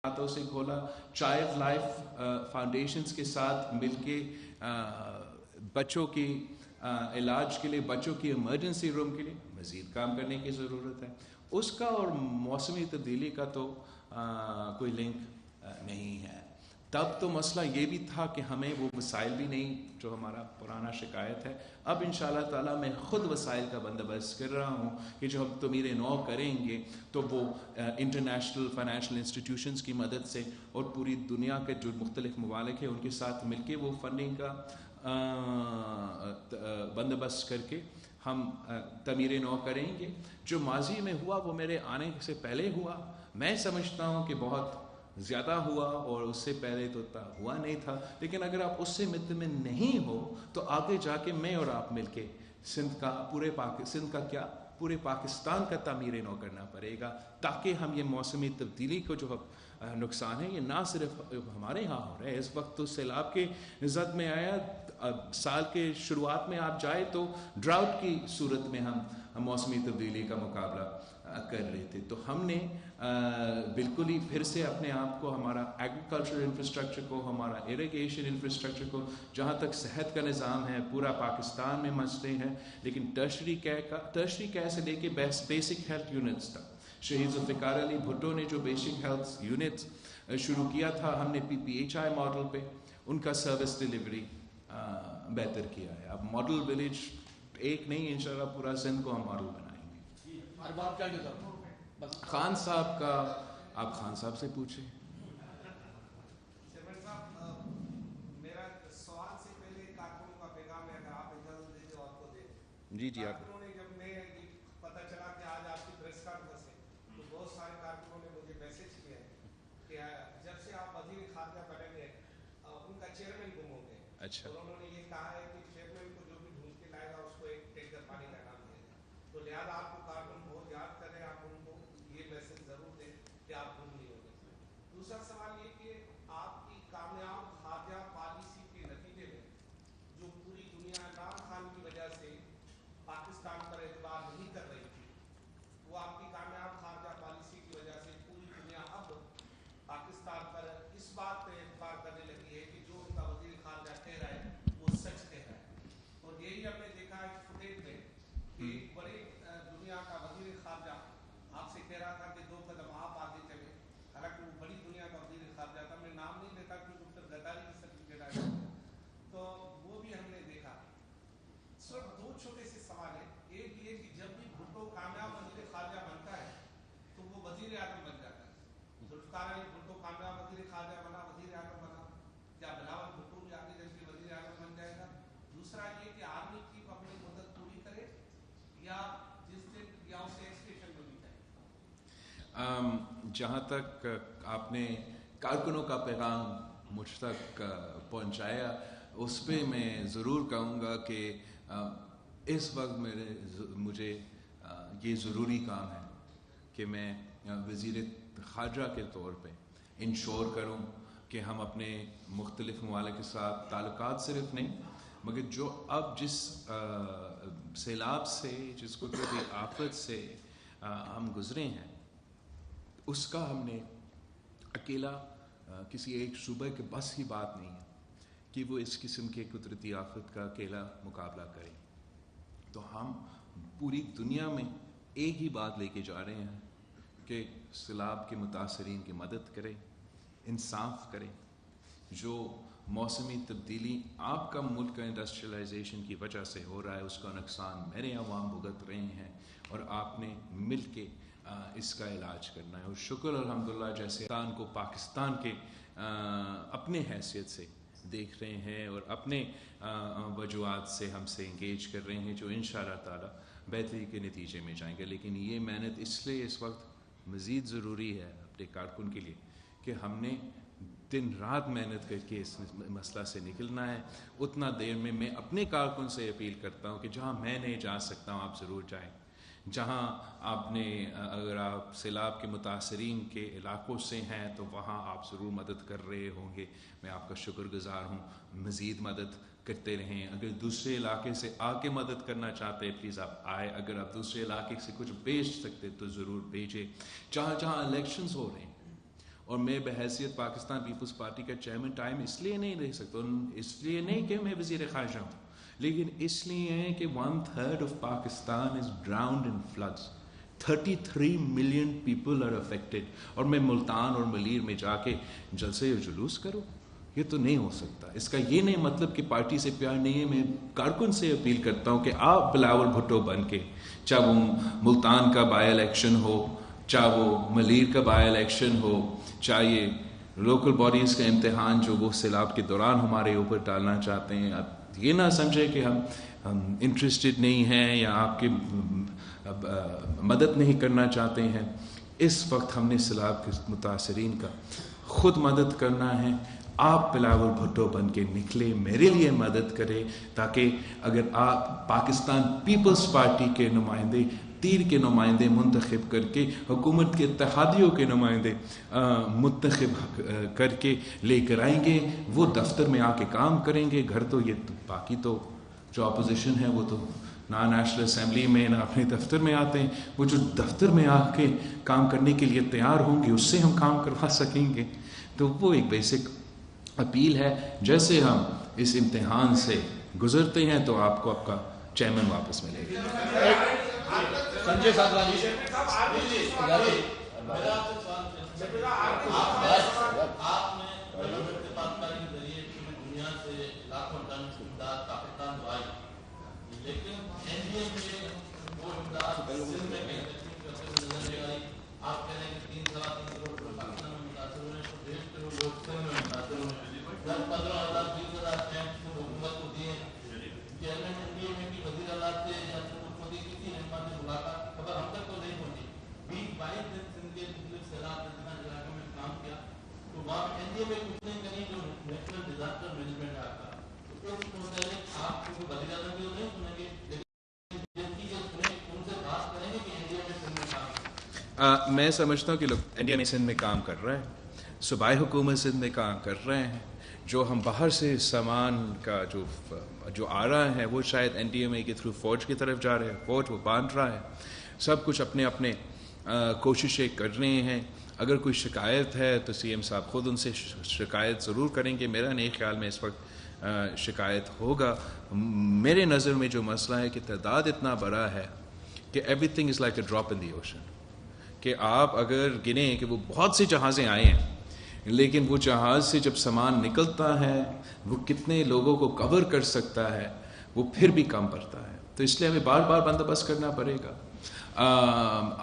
ہاتھوں سے کھولا. چائلڈ لائف فاؤنڈیشنز کے ساتھ مل کے بچوں کی علاج کے لیے, بچوں کی ایمرجنسی روم کے لیے مزید کام کرنے کی ضرورت ہے. اس کا اور موسمی تبدیلی کا تو کوئی لنک نہیں ہے. تب تو مسئلہ یہ بھی تھا کہ ہمیں وہ وسائل بھی نہیں جو ہمارا پرانا شکایت ہے. اب انشاءاللہ تعالیٰ میں خود وسائل کا بندوبست کر رہا ہوں کہ جو ہم تعمیر نو کریں گے تو وہ انٹرنیشنل فائنینشیل انسٹیٹیوشنز کی مدد سے اور پوری دنیا کے جو مختلف ممالک ہیں ان کے ساتھ مل کے وہ فنڈنگ کا بندوبست کر کے ہم تعمیر نو کریں گے. جو ماضی میں ہوا وہ میرے آنے سے پہلے ہوا. میں سمجھتا ہوں کہ بہت زیادہ ہوا اور اس سے پہلے تو ہوا نہیں تھا, لیکن اگر آپ اس سے مطمئن نہیں ہو تو آگے جا کے میں اور آپ مل کے سندھ کا پورے پاکستان کا تعمیر نو کرنا پڑے گا, تاکہ ہم یہ موسمی تبدیلی کو جو نقصان ہے یہ نہ صرف ہمارے ہاں ہو رہا ہے. اس وقت تو سیلاب کے زد میں آیا, سال کے شروعات میں آپ جائے تو ڈراؤٹ کی صورت میں ہم موسمی تبدیلی کا مقابلہ کر رہے تھے. تو ہم نے بالکل ہی پھر سے اپنے آپ کو, ہمارا ایگریکلچر انفراسٹرکچر کو, ہمارا اریگیشن انفراسٹرکچر کو, جہاں تک صحت کا نظام ہے پورا پاکستان میں مسئلے ہیں, لیکن ٹرشری کیئر سے لے کے بیسک ہیلتھ یونٹس تک شہید ذوالفقار علی بھٹو نے جو بیسک ہیلتھ یونٹس شروع کیا تھا, ہم نے PPHI ماڈل پہ ان کا سروس ڈیلیوری بہتر کیا ہے. اب ماڈل ولیج ایک نہیں, انشاءاللہ پورا سندھ کو ہم ماڈل بنائیں گے. خان صاحب کا آپ خان صاحب سے پوچھیں. سوال سے پہلے کارکنوں کا پیغام ہے, اگر آپ اجازت دیں تو آپ کو دیں. جی جی. آپ کارکنوں نے جب میں پتہ چلا کہ آج آپ کی پریس کانفرنس ہے تو بہت سارے کارکنوں نے مجھے میسج کیا ہے کہ جب سے آپ وزیر خارجہ بنے گئے ان کا چیئرمین گم ہو گئے. اچھا. اور انہوں نے یہ کہا ہے کہ چیئرمین کو جو بھی ڈھونڈ کے لائے گا اس کو ایک ٹینکر پانی کا نام دے گا. تو لہٰذا آپ کو کارکن بہت یاد کریں, آپ ان کو یہ میسج ضرور دیں کہ آپ گم نہیں ہو گئے. دوسرا سوال یہ کہ آپ کی کامیاب خارجہ پالیسی کے نتیجے میں جو پوری دنیا عمران خان کی وجہ سے پاکستان پر اعتبار نہیں کر رہی تھی, وہ آپ کی کامیاب خارجہ پالیسی کی وجہ سے پوری دنیا اب پاکستان پر اس بات پہ اعتبار کرنے لگی ہے کہ جو ان کا وزیر خارجہ کہہ رہا ہے وہ سچ کہہ رہا ہے. اور یہی ہم نے دیکھا ہے فوٹیج میں کہ بڑی دنیا کا وزیر خارجہ آپ سے کہہ رہا تھا کہ 2 قدم آپ آگے چلے, حالانکہ وہ بڑی دنیا کا وزیر خارجہ تھا. میں نام نہیں لیتا کہ ڈاکٹر غداری کی سرٹیفکیٹ آیا, تو وہ بھی ہم نے دیکھا. صرف 2 چھوٹے سے سوال ہیں. ایک یہ کہ جب بھی بھٹو کامیاب وزیر خارجہ بنتا ہے تو وہ وزیر اعظم بن جاتا ہے. ذوالفقار علی بھٹو کامیاب وزیر خارجہ بنا, وزیر اعظم بنا, کیا بلاول بھٹو بھی آگے چل کے وزیر اعظم بن جائے گا؟ دوسرا یہ کہ آرمی چیف اپنی مدت پوری کرے یا جس دن یا اسے ایکسٹینشن ملنی چاہیے. جہاں تک آپ نے کارکنوں کا پیغام مجھ تک پہنچایا, اس پہ میں ضرور کہوں گا کہ اس وقت مجھے یہ ضروری کام ہے کہ میں وزیر خارجہ کے طور پہ انشور کروں کہ ہم اپنے مختلف ممالک کے ساتھ تعلقات صرف نہیں, مگر جو اب جس سیلاب سے, جس قدرتی آفت سے ہم گزرے ہیں, اس کا ہم نے اکیلا کسی ایک صوبے کے بس ہی بات نہیں ہے کہ وہ اس قسم کے قدرتی آفت کا اکیلا مقابلہ کرے. تو ہم پوری دنیا میں ایک ہی بات لے کے جا رہے ہیں کہ سیلاب کے متاثرین کی مدد کرے, انصاف کرے. جو موسمی تبدیلی آپ کا ملک کا انڈسٹریلائزیشن کی وجہ سے ہو رہا ہے, اس کا نقصان میرے عوام بھگت رہے ہیں, اور آپ نے مل کے اس کا علاج کرنا ہے. اور شکر الحمدللہ جیسے کو پاکستان کے اپنے حیثیت سے دیکھ رہے ہیں اور اپنے وجوہات سے ہم سے انگیج کر رہے ہیں, جو انشاءاللہ تعالی بہتری کے نتیجے میں جائیں گے. لیکن یہ محنت اس لیے اس وقت مزید ضروری ہے اپنے کارکن کے لیے کہ ہم نے دن رات محنت کر کے اس مسئلہ سے نکلنا ہے. اتنا دیر میں اپنے کارکن سے اپیل کرتا ہوں کہ جہاں میں نہیں جا سکتا ہوں آپ ضرور جائیں. جہاں آپ نے اگر آپ سیلاب کے متاثرین کے علاقوں سے ہیں تو وہاں آپ ضرور مدد کر رہے ہوں گے, میں آپ کا شکر گزار ہوں. مزید مدد کرتے رہیں. اگر دوسرے علاقے سے آ کے مدد کرنا چاہتے ہیں پلیز آپ آئے. اگر آپ دوسرے علاقے سے کچھ بھیج سکتے تو ضرور بھیجیں. جہاں جہاں الیکشنز ہو رہے ہیں اور میں بحیثیت پاکستان پیپلز پارٹی کا چیئرمین ٹائم اس لیے نہیں رہ سکتا، اس لیے نہیں کہ میں وزیر خارجہ ہوں، لیکن اس لیے کہ 1/3 of Pakistan is drowned in floods. 33 million people are affected, اور میں ملتان اور ملیر میں جا کے جلسے اور جلوس کروں؟ یہ تو نہیں ہو سکتا. اس کا یہ نہیں مطلب کہ پارٹی سے پیار نہیں ہے. میں کارکن سے اپیل کرتا ہوں کہ آپ بلاول بھٹو بن کے، چاہے وہ ملتان کا بائی الیکشن ہو، چاہے وہ ملیر کا بائی الیکشن ہو، چاہے یہ لوکل باڈیز کا امتحان جو وہ سیلاب کے دوران ہمارے اوپر ڈالنا چاہتے ہیں، آپ یہ نہ سمجھیں کہ ہم انٹرسٹڈ نہیں ہیں یا آپ کی مدد نہیں کرنا چاہتے ہیں. اس وقت ہم نے سیلاب کے متاثرین کا خود مدد کرنا ہے. آپ بلاول بھٹو بن کے نکلے، میرے لیے مدد کرے، تاکہ اگر آپ پاکستان پیپلز پارٹی کے نمائندے، تیر کے نمائندے منتخب کر کے، حکومت کے اتحادیوں کے نمائندے منتخب کر کے لے کر آئیں گے، وہ دفتر میں آ کے کام کریں گے. گھر تو یہ باقی تو جو اپوزیشن ہے وہ تو نہ نیشنل اسمبلی میں نہ اپنے دفتر میں آتے ہیں. وہ جو دفتر میں آ کے کام کرنے کے لیے تیار ہوں گے، اس سے ہم کام کروا سکیں گے. تو وہ ایک بیسک اپیل ہے. جیسے ہم اس امتحان سے گزرتے ہیں تو آپ کو آپ کا چیئرمین واپس ملے گا. سنجے سادھوانی میں سمجھتا ہوں کہ لوگ این ڈی ایم اے سندھ میں کام کر رہے ہیں، صوبائی حکومت سندھ میں کام کر رہے ہیں. جو ہم باہر سے سامان کا جو آ رہا ہے وہ شاید این ڈی ایم اے کے تھرو فوج کی طرف جا رہے ہیں، فوج وہ باندھ رہا ہے. سب کچھ اپنے اپنے کوششیں کر رہے ہیں. اگر کوئی شکایت ہے تو سی ایم صاحب خود ان سے شکایت ضرور کریں گے. میرا نہیں خیال میں اس وقت شکایت ہوگا. میرے نظر میں جو مسئلہ ہے کہ تعداد اتنا بڑا ہے کہ every thing is like a drop in the ocean. کہ آپ اگر گنیں کہ وہ بہت سی جہازیں آئے ہیں، لیکن وہ جہاز سے جب سامان نکلتا ہے وہ کتنے لوگوں کو کور کر سکتا ہے، وہ پھر بھی کم پڑتا ہے. تو اس لیے ہمیں بار بار بندوبست کرنا پڑے گا.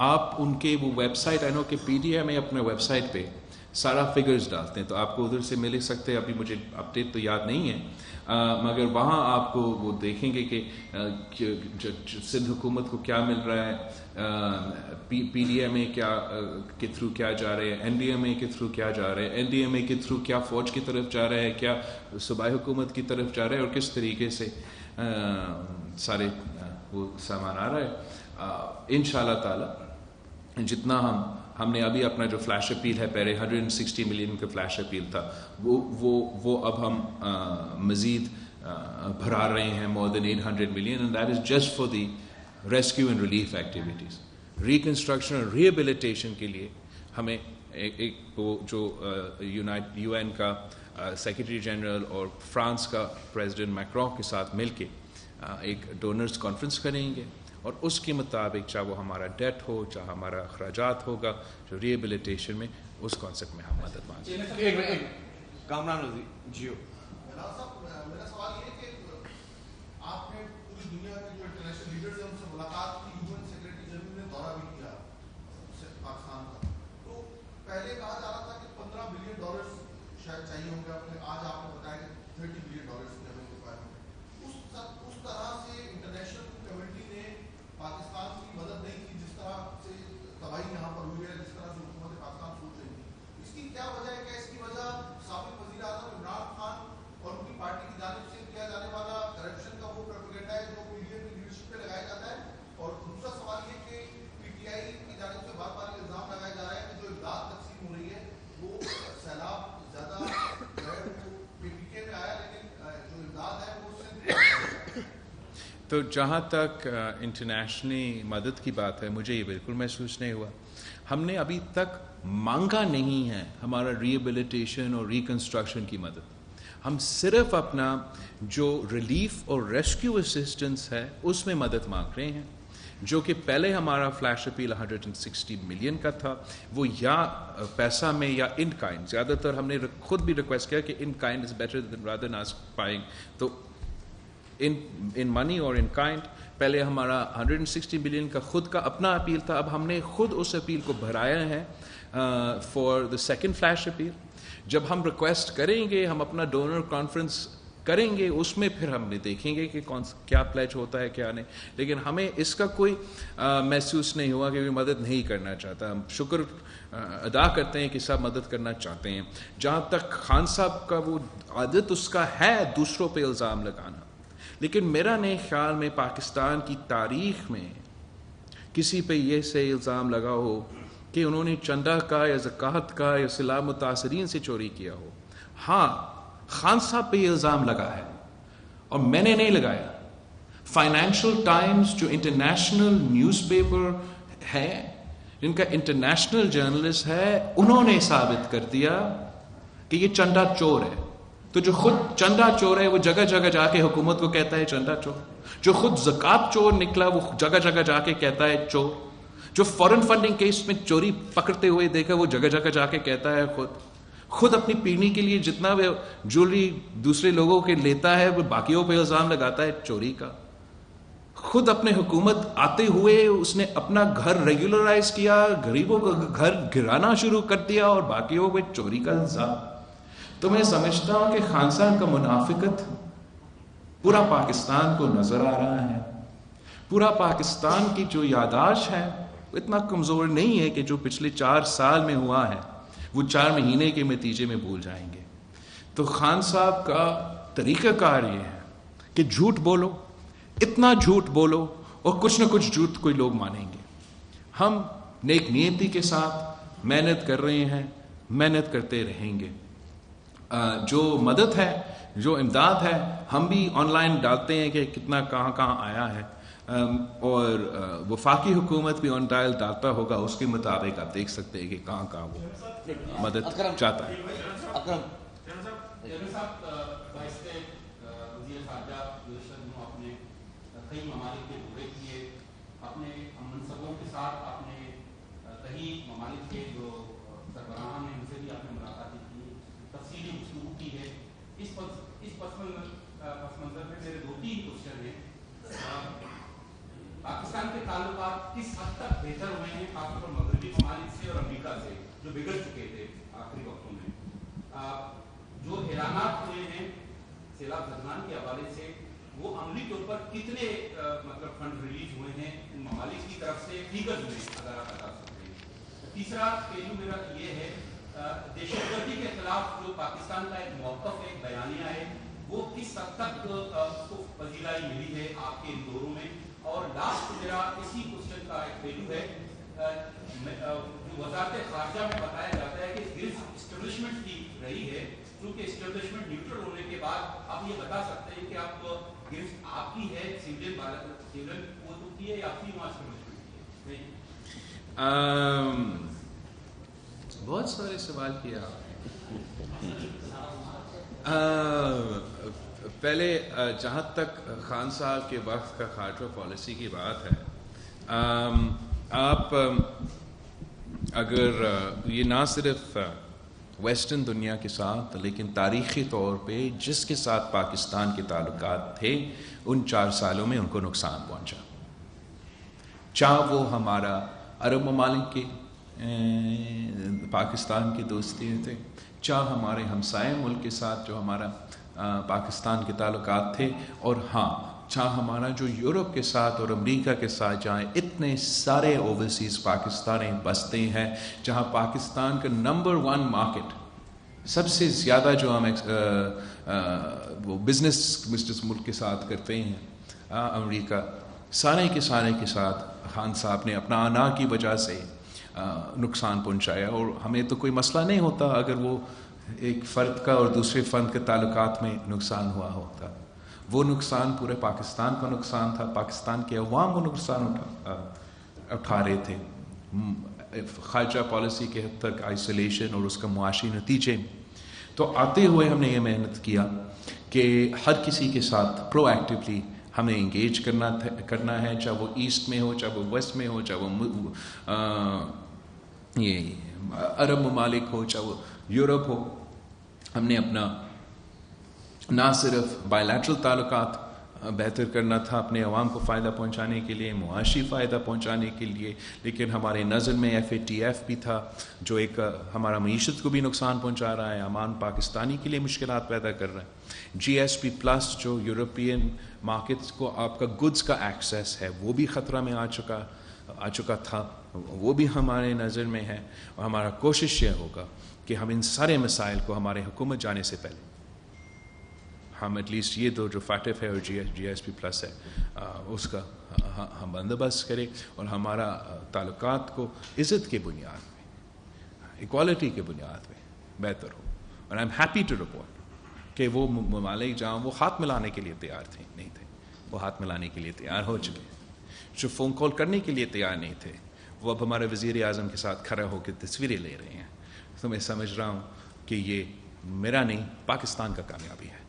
آپ ان کے وہ ویب سائٹ، آئی نو کہ پی ڈی ایم اے اپنے ویب سائٹ پہ سارا فگرز ڈالتے ہیں، تو آپ کو ادھر سے مل سکتے ہیں. ابھی مجھے اپڈیٹ تو یاد نہیں ہے، مگر وہاں آپ کو وہ دیکھیں گے کہ سندھ حکومت کو کیا مل رہا ہے، پی ڈی ایم اے کے تھرو کیا جا رہے ہیں، این ڈی ایم اے کے تھرو کیا جا رہے ہیں، این ڈی ایم اے کے تھرو کیا فوج کی طرف جا رہا ہے، کیا صوبائی حکومت کی طرف جا رہا ہے، اور کس طریقے سے سارے وہ سامان آ رہا ہے. انشاءاللہ تعالی جتنا ہم نے ابھی اپنا جو فلیش اپیل ہے، پہلے 160 ملین کا فلیش اپیل تھا، وہ اب ہم مزید بھرا رہے ہیں، more than 800 million, and that is just for the rescue and relief activities. Reconstruction اور ریہیبلیٹیشن کے لیے ہمیں ایک وہ جو یو این کا سیکرٹری جنرل اور فرانس کا پریزیڈنٹ میکرون کے ساتھ مل کے ایک ڈونرز کانفرنس کریں گے، اور اس کے مطابق چاہے وہ ہمارا ڈیٹ ہو، چاہے ہمارا اخراجات ہوگا جو ریہیبلیٹیشن میں، اس کانسیپٹ میں ہم مدد مانگیں گے. کامران جیو میرا سوال یہ ہے کہ آپ نے پوری دنیا کے جو انٹرنیشنل لیڈرز ہیں ان سے ملاقات کی، یو این سیکرٹری جنرل نے دورہ بھی کیا پاکستان کا. تو پہلے کہا جا رہا تھا کہ $15 بلین شاید چاہیے ہوں گے، آج آپ نے بتایا کہ $30 بلین کی ہمیں ریکوائرمنٹ. اس طرح سے انٹرنیشنل کمیونٹی نے پاکستان کی مدد نہیں کی جس طرح سے تباہی یہاں پر ہوئی ہے، جس طرح سے حکومت پاکستان سوچ رہی تھی. اس کی کیا وجہ ہے؟ کہ اس کی وجہ سابق وزیر اعظم عمران خان اور ان کی پارٹی کی جانب سے کیا جانے والا کرپشن کا وہ پروپیگنڈا ہے جو پی ڈی ایم کی لیڈرشپ پہ لگایا جاتا ہے. اور دوسرا سوال یہ کہ پی ٹی آئی کی جانب سے بار بار الزام لگایا جا رہا ہے کہ جو امداد تقسیم ہو رہی ہے وہ سیلاب زیادہ جو ہے وہ پی ٹی کے میں آیا، لیکن جو امداد ہے وہ صرف. تو جہاں تک انٹرنیشنلی مدد کی بات ہے، مجھے یہ بالکل محسوس نہیں ہوا. ہم نے ابھی تک مانگا نہیں ہے ہمارا ریہیبلیٹیشن اور ریکنسٹرکشن کی مدد. ہم صرف اپنا جو ریلیف اور ریسکیو اسسٹنس ہے اس میں مدد مانگ رہے ہیں, جو کہ پہلے ہمارا فلیش اپیل 160 ملین کا تھا, وہ یا پیسہ میں یا ان کائنڈ. زیادہ تر ہم نے خود بھی ریکویسٹ کیا کہ in kind is better than rather than aspiring, تو ان منی اور ان کائنڈ. پہلے ہمارا 160 ملین کا خود کا اپنا اپیل تھا, اب ہم نے خود اس اپیل کو بھرایا ہے for the second flash appeal. جب ہم ریکویسٹ کریں گے, ہم اپنا ڈونر کانفرنس کریں گے, اس میں پھر ہم نے دیکھیں گے کہ کیا پلیج ہوتا ہے کیا نہیں. لیکن ہمیں اس کا کوئی محسوس نہیں ہوا کہ وہ مدد نہیں کرنا چاہتا. ہم شکر ادا کرتے ہیں کہ سب مدد کرنا چاہتے ہیں. جہاں تک خان صاحب کا وہ عادت اس کا ہے دوسروں پہ الزام لگانا, لیکن میرا نہیں خیال میں پاکستان کی تاریخ میں کسی پہ یہ سے الزام لگا ہو کہ انہوں نے چندہ کا یا زکوٰۃ کا یا صلاح متاثرین سے چوری کیا ہو. ہاں, خان صاحب پہ یہ الزام لگا ہے اور میں نے نہیں لگایا. فائنینشیل ٹائمز جو انٹرنیشنل نیوز پیپر ہے, جن کا انٹرنیشنل جرنلسٹ ہے, انہوں نے ثابت کر دیا کہ یہ چندہ چور ہے. تو جو خود چندہ چور ہے وہ جگہ جگہ جا کے حکومت کو کہتا ہے چندہ چور. جو خود زکوٰۃ چور نکلا وہ جگہ جگہ جا کے کہتا ہے چور. جو فورن فنڈنگ کیس میں چوری پکڑتے ہوئے دیکھا وہ جگہ جگہ جا کے کہتا ہے خود اپنی پیڑھی کے لیے جتنا وہ جویلری دوسرے لوگوں کے لیتا ہے وہ باقیوں پہ الزام لگاتا ہے چوری کا. خود اپنے حکومت آتے ہوئے اس نے اپنا گھر ریگولرائز کیا, غریبوں کا گھر گرانا شروع کر دیا اور باقیوں پہ چوری کا الزام. تو میں سمجھتا ہوں کہ خان صاحب کا منافقت پورا پاکستان کو نظر آ رہا ہے. پورا پاکستان کی جو یاداشت ہے اتنا کمزور نہیں ہے کہ جو پچھلے 4 سال میں ہوا ہے وہ 4 مہینے کے نتیجے میں بھول جائیں گے. تو خان صاحب کا طریقہ کار یہ ہے کہ جھوٹ بولو, اتنا جھوٹ بولو اور کچھ نہ کچھ جھوٹ کوئی لوگ مانیں گے. ہم نیک نیتی کے ساتھ محنت کر رہے ہیں, محنت کرتے رہیں گے. جو مدد ہے, جو امداد ہے, ہم بھی آن لائن ڈالتے ہیں کہ کتنا کہاں کہاں آیا ہے, اور وفاقی حکومت بھی آن ڈائل ڈالتا ہوگا, اس کے مطابق آپ دیکھ سکتے ہیں کہ کہاں کہاں وہ مدد چاہتا ہے. کئی ممالک کے دورے کیے, اپنے منصبوں کے ساتھ آپ نے کئی ممالک کے جو سربراہان ہیں ان سے بھی آپ نے ملاقاتیں کی, تفصیلی گفتگو کی ہے. اس پس منظر میں میرے 2-3 کوشچن ہیں. پاکستان کے تعلقات کس حد تک بہتر ہوئے ہیں خاص طور پر مغربی ممالک سے اور امریکہ سے جو بگڑ چکے تھے آخری وقتوں میں؟ جو اعلانات ہوئے ہیں سیلاب زدگان کے حوالے سے, وہ عملی طور پر کتنے مطلب فنڈ ریلیز ہوئے ہیں ان ممالک کی طرف سے فیگرز میں اگر آپ بتا سکتے ہیں؟ تیسرا پہلو میرا یہ ہے, دہشت گردی کے خلاف جو پاکستان کا ایک موقف, ایک بیانیہ ہے, وہ کس حد تک اس کو پذیرائی ملی ہے آپ کے ان دوروں میں؟ اور لاسٹ میرا اسی کوشچن کا ایک پہلو ہے, جو وزارت خارجہ میں بتایا جاتا ہے کہ گرفت اسٹیبلشمنٹ کی رہی ہے, کیونکہ اسٹیبلشمنٹ نیوٹرل ہونے کے بعد آپ یہ بتا سکتے ہیں کہ آپ گرفت آپ کی ہے, سیولین وہ کی ہے یا آپ کی وہاں اسٹیبلشمنٹ کی ہے؟ بہت سارے سوال کیا. پہلے جہاں تک خان صاحب کے وقت کا خارجہ پالیسی کی بات ہے, آپ اگر یہ نہ صرف ویسٹرن دنیا کے ساتھ لیکن تاریخی طور پہ جس کے ساتھ پاکستان کے تعلقات تھے ان 4 سالوں میں ان کو نقصان پہنچا, چاہے وہ ہمارا عرب ممالک کے پاکستان کی دوستی تھے, چاہے ہمارے ہمسائے ملک کے ساتھ جو ہمارا پاکستان کے تعلقات تھے, اور ہاں چاہے ہمارا جو یورپ کے ساتھ اور امریکہ کے ساتھ جہاں اتنے سارے اوورسیز پاکستانی بستے ہیں, جہاں پاکستان کا نمبر 1 مارکیٹ سب سے زیادہ جو ہم وہ بزنس ملک کے ساتھ کرتے ہیں امریکہ, سارے کے ساتھ خان صاحب نے اپنا آنا کی وجہ سے نقصان پہنچایا. اور ہمیں تو کوئی مسئلہ نہیں ہوتا اگر وہ ایک فرد کا اور دوسرے فرد کے تعلقات میں نقصان ہوا ہوتا. وہ نقصان پورے پاکستان کا نقصان تھا, پاکستان کے عوام کو نقصان اٹھا رہے تھے. خارجہ پالیسی کے حد تک آئسولیشن اور اس کا معاشی نتیجے، تو آتے ہوئے ہم نے یہ محنت کیا کہ ہر کسی کے ساتھ پرو ایکٹیولی ہمیں انگیج کرنا ہے، چاہے وہ ایسٹ میں ہو، چاہے وہ ویسٹ میں ہو، چاہے وہ یہ عرب ممالک ہو، چاہے وہ یورپ ہو. ہم نے اپنا نہ صرف بائی لیٹرل تعلقات بہتر کرنا تھا اپنے عوام کو فائدہ پہنچانے کے لیے، معاشی فائدہ پہنچانے کے لیے، لیکن ہمارے نظر میں FATF بھی تھا جو ایک ہمارا معیشت کو بھی نقصان پہنچا رہا ہے، امان پاکستانی کے لیے مشکلات پیدا کر رہا ہے. GSP+ جو یورپین مارکیٹس کو آپ کا گڈس کا ایکسیس ہے وہ بھی خطرہ میں آ چکا تھا، وہ بھی ہمارے نظر میں ہے. اور ہمارا کوشش یہ ہوگا کہ ہم ان سارے مسائل کو ہمارے حکومت جانے سے پہلے ہم ایٹ لیسٹ یہ دو جو FATF ہے اور GSP+ ہے اس کا ہم بندوبست کریں اور ہمارا تعلقات کو عزت کے بنیاد میں، ایکوالٹی کے بنیاد میں بہتر ہو. اور I am happy to report کہ وہ ممالک جہاں وہ ہاتھ ملانے کے لیے تیار تھے نہیں تھے، وہ ہاتھ ملانے کے لیے تیار ہو چکے. جو فون کال کرنے کے لیے تیار نہیں تھے وہ اب ہمارے وزیر اعظم کے ساتھ کھڑا ہو کے تصویریں لے رہے ہیں. تو میں سمجھ رہا ہوں کہ یہ میرا نہیں پاکستان کا کامیابی ہے،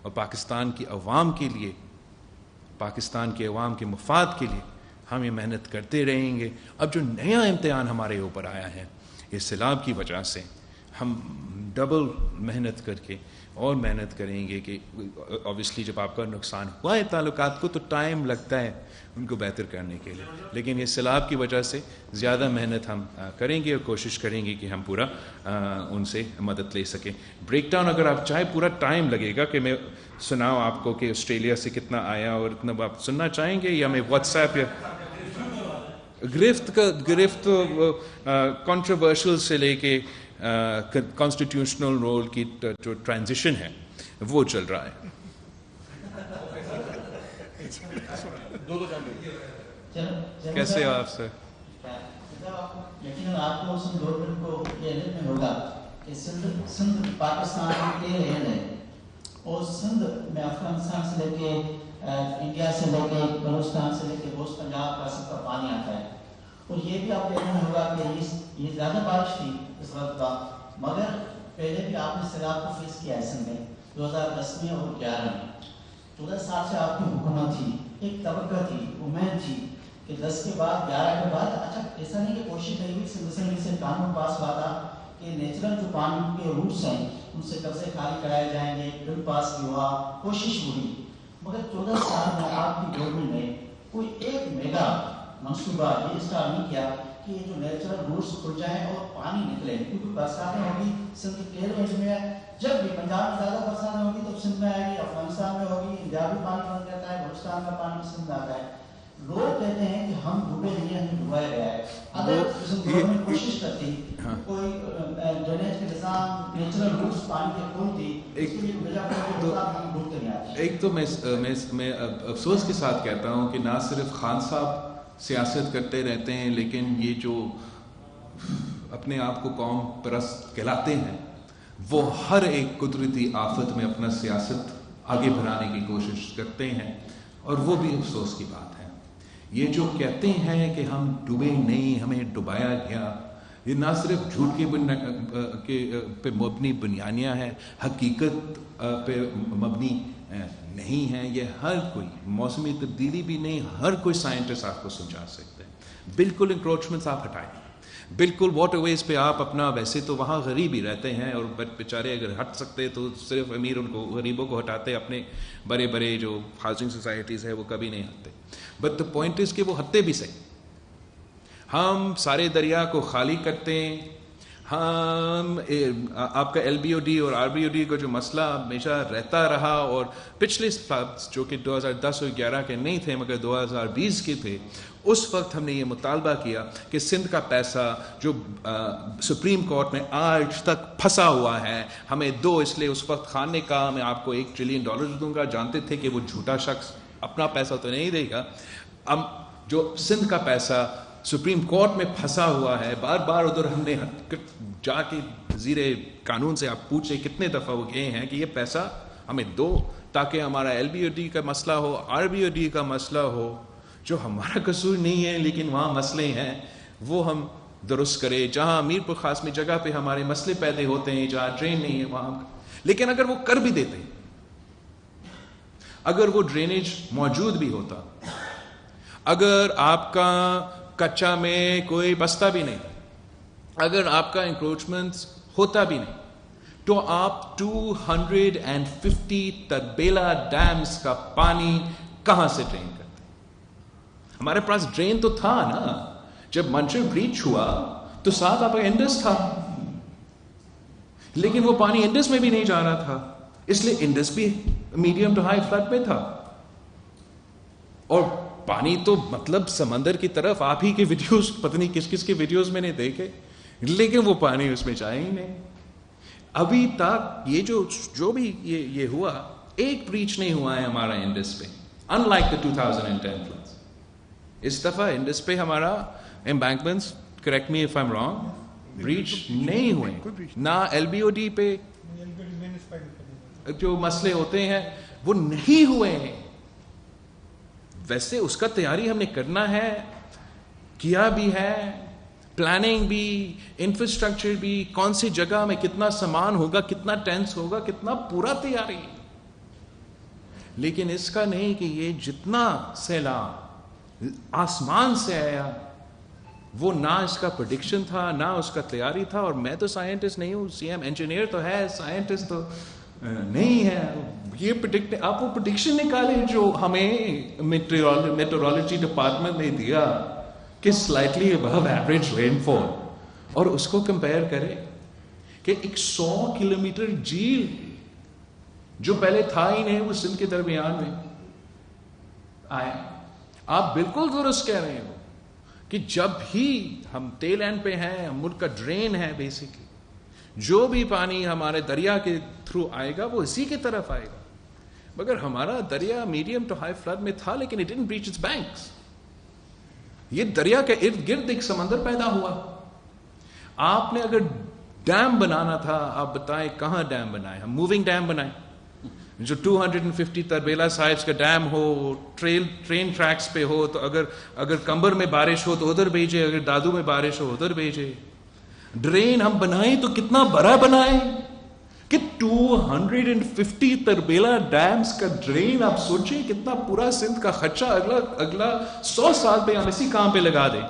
اور پاکستان کی عوام کے لیے، پاکستان کے عوام کے مفاد کے لیے ہم یہ محنت کرتے رہیں گے. اب جو نیا امتحان ہمارے اوپر آیا ہے اس سیلاب کی وجہ سے، ہم ڈبل محنت کر کے اور محنت کریں گے کہ اوبیسلی جب آپ کا نقصان ہوا ہے تعلقات کو تو ٹائم لگتا ہے ان کو بہتر کرنے کے لیے، لیکن یہ سیلاب کی وجہ سے زیادہ محنت ہم کریں گے اور کوشش کریں گے کہ ہم پورا ان سے مدد لے سکیں. بریک ڈاؤن اگر آپ چاہے پورا ٹائم لگے گا کہ میں سناؤں آپ کو کہ آسٹریلیا سے کتنا آیا اور اتنا آپ سننا چاہیں گے، یا میں واٹس ایپ یا گرفت کنٹروورشل سے لے کے کانسٹیٹیوشنل رول کی جو ٹرانزیشن ہے وہ چل رہا ہے. کیسے آپ سے یقیناً آپ کو سندھ گورنمنٹ کو یہ علم میں ہوگا کہ سندھ پاکستان کے رہن ہے، اور سندھ میں افغانستان سے لے کے انڈیا سے لے کے بلوچستان سے لے کے وسط پنجاب کا سب کا پانی آتا ہے. اور یہ بھی آپ کو علم ہوگا کہ یہ زیادہ بارش تھی اس وقت کا، مگر پہلے بھی آپ نے سیلاب کو فیس کیا ہے سندھ میں 2010 میں اور 2011 میں. 14 سال سے آپ کی حکومت تھی، ایک توقع تھی، امید تھی کہ 10 کے بعد 11 کے بعد اچھا ایسا نہیں کہ کوشش نہیں ہوئی، سندھ اسمبلی سے قانون پاس ہوا تھا کہ نیچرل جو پانی کے روٹس ہیں ان سے قبضے خالی کرائے جائیں گے، بل پاس بھی ہوا، کوشش ہوئی. مگر 14 سال میں آپ کی گورنمنٹ نے کوئی ایک میگا منصوبہ یہ اسٹارٹ نہیں کیا کہ یہ جو نیچرل روٹس کھل جائیں اور پانی نکلے. کیونکہ برساتیں ہوگی سندھ کے رینج میں، جب بھی پنجاب میں زیادہ برساتیں ہوگی تو سندھ میں آئے گی، افغانستان میں ہوگی، انڈیا بھی پانی بن جاتا ہے، بلوچستان کا پانی سندھ میں آتا ہے. لوگ کہتے ہیں کہ ہم ڈوبے نہیں ہیں، ہمیں ڈبایا گیا ہے. اگر گورنمنٹ کوشش کرتی کوئی ڈرینیج کے نظام نیچرل روٹس پانی کے کھولتی اس کے لیے وجہ ہم ڈوبتے نہیں آتے. ایک تو میں افسوس کے ساتھ کہتا ہوں کہ نہ صرف خان صاحب سیاست کرتے رہتے ہیں، لیکن یہ جو اپنے آپ کو قوم پرست کہلاتے ہیں وہ ہر ایک قدرتی آفت میں اپنا سیاست آگے بڑھانے کی کوشش کرتے ہیں، اور وہ بھی افسوس کی بات ہے. یہ جو کہتے ہیں کہ ہم ڈوبے نہیں، ہمیں ڈبایا گیا، یہ نہ صرف جھوٹ پہ مبنی بیانیہ ہے، حقیقت پہ مبنی نہیں ہے. یہ ہر کوئی موسمی تبدیلی بھی نہیں، ہر کوئی سائنٹسٹ آپ کو سمجھا سکتے ہیں. بالکل انکروچمنٹس آپ ہٹائیں، بالکل واٹر ویز پہ آپ اپنا، ویسے تو وہاں غریب ہی رہتے ہیں اور بیچارے اگر ہٹ سکتے تو صرف امیر ان کو غریبوں کو ہٹاتے، اپنے بڑے بڑے جو ہاؤسنگ سوسائٹیز ہے وہ کبھی نہیں ہٹتے. بٹ دا پوائنٹ از کہ وہ ہٹتے بھی صحیح. ہم سارے دریا کو خالی کرتے ہیں، ہم آپ کا LBOD اور RBOD کا جو مسئلہ ہمیشہ رہتا رہا، اور پچھلے فلڈز جو کہ 2010 اور 11 کے نہیں تھے مگر 2020 کے تھے، اس وقت ہم نے یہ مطالبہ کیا کہ سندھ کا پیسہ جو سپریم کورٹ میں آج تک پھنسا ہوا ہے ہمیں دو. اس لیے اس وقت خان نے کہا میں آپ کو $1 ٹریلین دوں گا. جانتے تھے کہ وہ جھوٹا شخص اپنا پیسہ تو نہیں دے گا. اب جو سندھ کا پیسہ سپریم کورٹ میں پھنسا ہوا ہے، بار بار ادھر ہم نے جا کے وزیر قانون سے آپ پوچھے کتنے دفعہ وہ گئے ہیں کہ یہ پیسہ ہمیں دو تاکہ ہمارا LBOD کا مسئلہ ہو، RBOD کا مسئلہ ہو، جو ہمارا قصور نہیں ہے لیکن وہاں مسئلے ہیں وہ ہم درست کرے. جہاں میرپور خاص میں جگہ پہ ہمارے مسئلے پیدا ہوتے ہیں, جہاں ڈرین نہیں ہے وہاں, لیکن اگر وہ کر بھی دیتے, اگر وہ ڈرینیج موجود بھی ہوتا, اگر آپ کا کچا میں کوئی بستہ بھی نہیں, اگر آپ کا انکروچمنٹ ہوتا بھی نہیں, تو آپ 250 تربیلا ڈیمز کا پانی کہاں سے ڈرین کرتے؟ ہمارے پاس ڈرین تو تھا نا, جب منچر بریچ ہوا تو ساتھ آپ کا انڈس تھا, لیکن وہ پانی انڈس میں بھی نہیں جا رہا تھا, اس لیے انڈس بھی میڈیم ٹو ہائی فلڈ میں تھا. اور پانی تو مطلب سمندر کی طرف, آپ ہی کے ویڈیوز پتہ نہیں کس کس کے ویڈیوز میں نے دیکھے, لیکن وہ پانی اس میں جائے ہی نہیں. ابھی تک یہ جو بھی یہ ہوا, ایک بریچ نہیں ہوا ہے ہمارا انڈس پہ, ان لائک دا 2010 فلڈز. اس دفعہ انڈس پہ ہمارا embankments, correct me if I am wrong, breach نہیں ہوئے, نہ ایل بی او ڈی پہ جو مسئلے ہوتے ہیں وہ نہیں ہوئے ہیں. ویسے اس کا تیاری ہم نے کرنا ہے, کیا بھی ہے, پلاننگ بھی, انفراسٹرکچر بھی, کون سی جگہ میں کتنا سامان ہوگا, کتنا ٹینس ہوگا, کتنا پورا تیاری. لیکن اس کا نہیں کہ یہ جتنا سیلاب آسمان سے آیا وہ نہ اس کا پریڈکشن تھا, نہ اس کا تیاری تھا. اور میں تو سائنٹسٹ نہیں ہوں, سی ایم انجینئر تو ہے, سائنٹسٹ تو نہیں ہے. یہ آپ وہ پریڈکشن نکالیں جو ہمیں میٹرولوجی ڈپارٹمنٹ نے دیا کہ سلائٹلی ابو ایوریج رین فال, اور اس کو کمپیئر کرے کہ 100 کلومیٹر جھیل جو پہلے تھا ہی نہیں, وہ سندھ کے درمیان میں آیا. آپ بالکل درست کہہ رہے ہو کہ جب ہی ہم ٹیل اینڈ پہ ہیں, ہم ملک کا ڈرین ہے بیسکلی, جو بھی پانی ہمارے دریا کے تھرو آئے گا وہ اسی کی طرف آئے گا. مگر ہمارا دریا میڈیم ٹو ہائی فلڈ میں تھا, لیکن it didn't breach its banks. یہ دریا کے ارد گرد ایک سمندر پیدا ہوا. آپ نے اگر ڈیم بنانا تھا, آپ بتائیں کہاں ڈیم بنائے؟ ہم موونگ ڈیم بنائیں جو 250 تربیلا سائز کا ڈیم ہو, ٹرین ٹریکس پہ ہو, تو اگر کمبر میں بارش ہو تو ادھر بھیجے, اگر دادو میں بارش ہو ادھر بھیجے. ڈرین ہم بنائیں تو کتنا بڑا بنائیں کہ 250 تربیلا ڈیمز کا ڈرین. آپ سوچیں کتنا پورا سندھ کا خرچہ اگلا 100 سال پہ ہم اسی کام پہ لگا دیں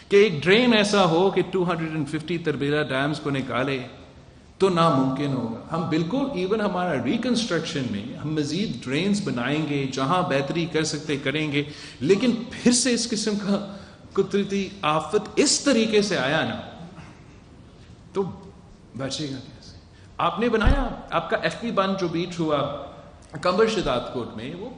کہ ایک ڈرین ایسا ہو کہ 250 تربیلا ڈیمز کو نکالے, تو ناممکن ہوگا. ہم بالکل ایون ہمارا ریکنسٹرکشن میں ہم مزید ڈرینز بنائیں گے, جہاں بہتری کر سکتے کریں گے, لیکن پھر سے اس قسم کا قدرتی آفت اس طریقے سے آیا نا, تو بچے گا کیسے؟ آپ نے بنایا, آپ کا ایف پی بند جو بیچ ہوا کمبر شداد کوٹ میں, وہ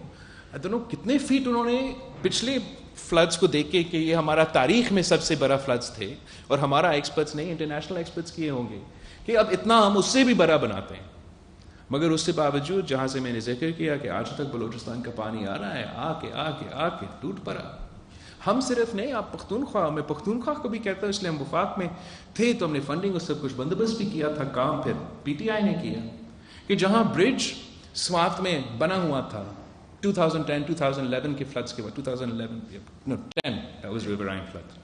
دونوں کتنے فیٹ انہوں نے پچھلے فلڈز کو دیکھ کے کہ یہ ہمارا تاریخ میں سب سے بڑا فلڈز تھے, اور ہمارا ایکسپرٹس نہیں, انٹرنیشنل ایکسپرٹس کیے ہوں گے کہ اب اتنا ہم اس سے بھی بڑا بناتے ہیں. مگر اس کے باوجود جہاں سے میں نے ذکر کیا کہ آج تک بلوچستان کا پانی آ رہا ہے, آ کے ٹوٹ پڑا. ہم صرف نہیں, آپ پختونخوا, میں پختونخوا کو بھی کہتا ہوں, اس لیے ہم وفاق میں تھے تو ہم نے فنڈنگ اور سب کچھ بندوبست بھی کیا تھا. کام پھر پی ٹی آئی نے کیا کہ جہاں برج سوات میں بنا ہوا تھا 2010-2011 کے فلڈز کے بعد, 2010 that was riverine flood,